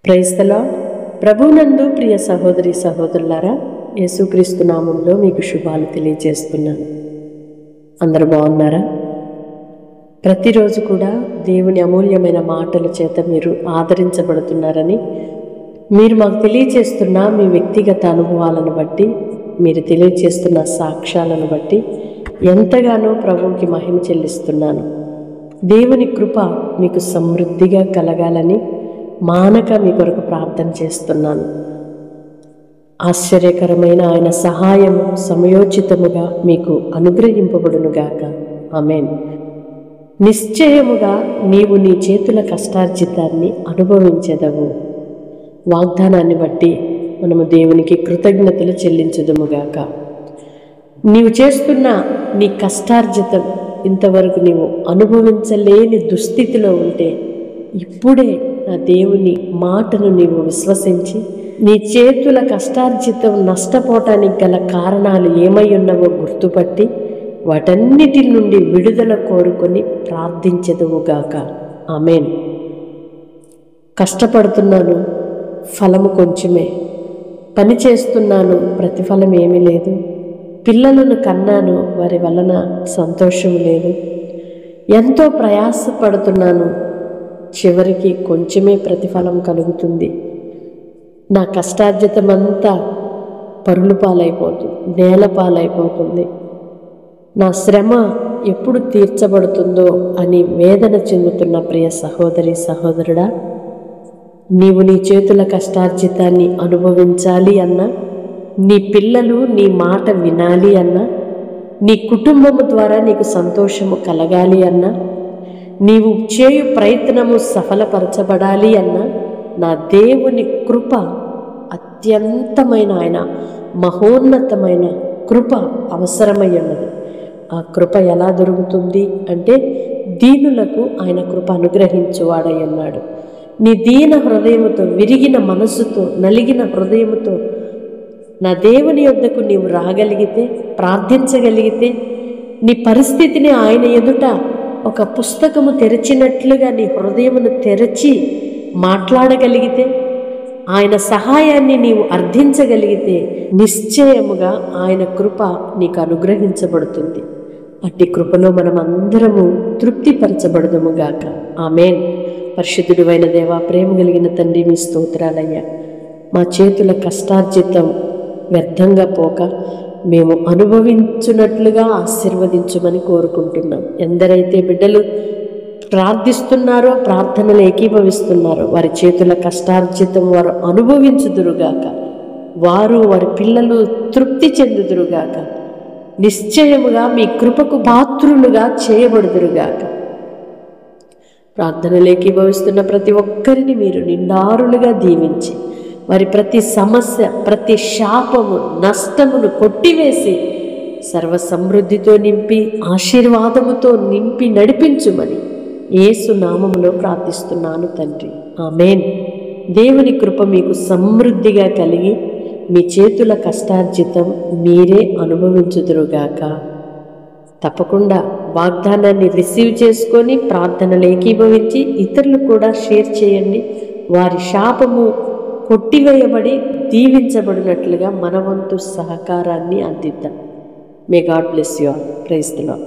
Praise the lord. ప్రభువునందు ప్రియ సహోదరి సహోదరులారా, యేసుక్రీస్తు నామంలో మీకు శుభాలు తెలియజేస్తున్నాను. అందరూ బాగున్నారా? ప్రతిరోజు కూడా దేవుని అమూల్యమైన మాటల చేత మీరు ఆదరించబడుతున్నారని మీరు మాకు తెలియజేస్తున్న మీ వ్యక్తిగత అనుభవాలను బట్టి, మీరు తెలియజేస్తున్న సాక్ష్యాలను బట్టి ఎంతగానో ప్రభువుకి మహిమ చెల్లిస్తున్నాను. దేవుని కృప మీకు సమృద్ధిగా కలగాలని మానక మీ కొరకు ప్రార్థన చేస్తున్నాను. ఆశ్చర్యకరమైన ఆయన సహాయం సమయోచితముగా మీకు అనుగ్రహింపబడునుగాక. ఆమేన్. నిశ్చయముగా నీవు నీ చేతుల కష్టార్జితాన్ని అనుభవించెదవు. వాగ్దానాన్ని బట్టి మనము దేవునికి కృతజ్ఞతలు చెల్లించుదుముగాక. నీవు చేస్తున్న నీ కష్టార్జితం ఇంతవరకు నీవు అనుభవించలేని దుస్థితిలో ఉంటే ఇప్పుడే నా దేవుని మాటను నీవు విశ్వసించి నీ చేతుల కష్టార్జితం నష్టపోవటానికి గల కారణాలు ఏమై ఉన్నవో గుర్తుపట్టి వాటన్నిటి నుండి విడుదల కోరుకొని ప్రార్థించెదవుగాక. ఆమేన్. కష్టపడుతున్నాను, ఫలము కొంచెమే. పని చేస్తున్నాను, ప్రతిఫలం ఏమీ లేదు. పిల్లలను కన్నాను, వారి వలన సంతోషం లేదు. ఎంతో ప్రయాసపడుతున్నాను, చివరికి కొంచెమే ప్రతిఫలం కలుగుతుంది. నా కష్టార్జితమంతా పరుల పాలైపోతుంది, నేల పాలైపోతుంది. నా శ్రమ ఎప్పుడు తీర్చబడుతుందో అని వేదన చెందుతున్న ప్రియ సహోదరి సహోదరుడా, నీవు నీ చేతుల కష్టార్జితాన్ని అనుభవించాలి అన్నా, నీ పిల్లలు నీ మాట వినాలి అన్నా, నీ కుటుంబము ద్వారా నీకు సంతోషము కలగాలి అన్నా, నీవు చేయు ప్రయత్నము సఫలపరచబడాలి అన్నా, నా దేవుని కృప అత్యంతమైన ఆయన మహోన్నతమైన కృప అవసరమై ఉన్నది. ఆ కృప ఎలా దొరుకుతుంది అంటే దీనులకు ఆయన కృప అనుగ్రహించువాడై ఉన్నాడు. నీ దీన హృదయముతో, విరిగిన మనస్సుతో, నలిగిన హృదయముతో నా దేవుని యొద్దకు నీవు రాగలిగితే, ప్రార్థించగలిగితే, నీ పరిస్థితిని ఆయన ఎదుట ఒక పుస్తకము తెరిచినట్లుగా నీ హృదయమును తెరచి మాట్లాడగలిగితే, ఆయన సహాయాన్ని నీవు అర్థించగలిగితే నిశ్చయముగా ఆయన కృప నీకు అనుగ్రహించబడుతుంది. అట్టి కృపలో మనం అందరము తృప్తిపరచబడదుముగాక. ఆమేన్. పరిశుద్ధుడు అయిన దేవా, ప్రేమ కలిగిన తండ్రి, మీ స్తోత్రాలయ్యా. మా చేతుల కష్టార్జితం వ్యర్థంగా పోక మేము అనుభవించున్నట్లుగా ఆశీర్వదించమని కోరుకుంటున్నాం. ఎందరైతే బిడ్డలు ప్రార్థిస్తున్నారో, ప్రార్థనలు ఏకీభవిస్తున్నారో, వారి చేతుల కష్టార్జితం వారు అనుభవించుదురుగాక. వారు, వారి పిల్లలు తృప్తి చెందుదురుగాక. నిశ్చయముగా మీ కృపకు పాత్రులుగా చేయబడుదురుగాక. ప్రార్థనలు ఏకీభవిస్తున్న ప్రతి ఒక్కరిని మీరు నిండారులుగా దీవించి వారి ప్రతి సమస్య, ప్రతి శాపము, నష్టమును కొట్టివేసి సర్వ సమృద్ధితో నింపి, ఆశీర్వాదముతో నింపి నడిపించుమని యేసు నామములో ప్రార్థిస్తున్నాను తండ్రి. ఆమేన్. దేవుని కృప మీకు సమృద్ధిగా కలిగి మీ చేతుల కష్టార్జితం మీరే అనుభవించుదురుగాక. తప్పకుండా వాగ్దానాన్ని రిసీవ్ చేసుకొని ప్రార్థనలు ఏకీభవించి ఇతరులు కూడా షేర్ చేయండి. వారి శాపము కొట్టివేయబడి దీవించబడినట్లుగా మన వంతు సహకారాన్ని అందిద్దాం. May God bless you all. Praise the lord.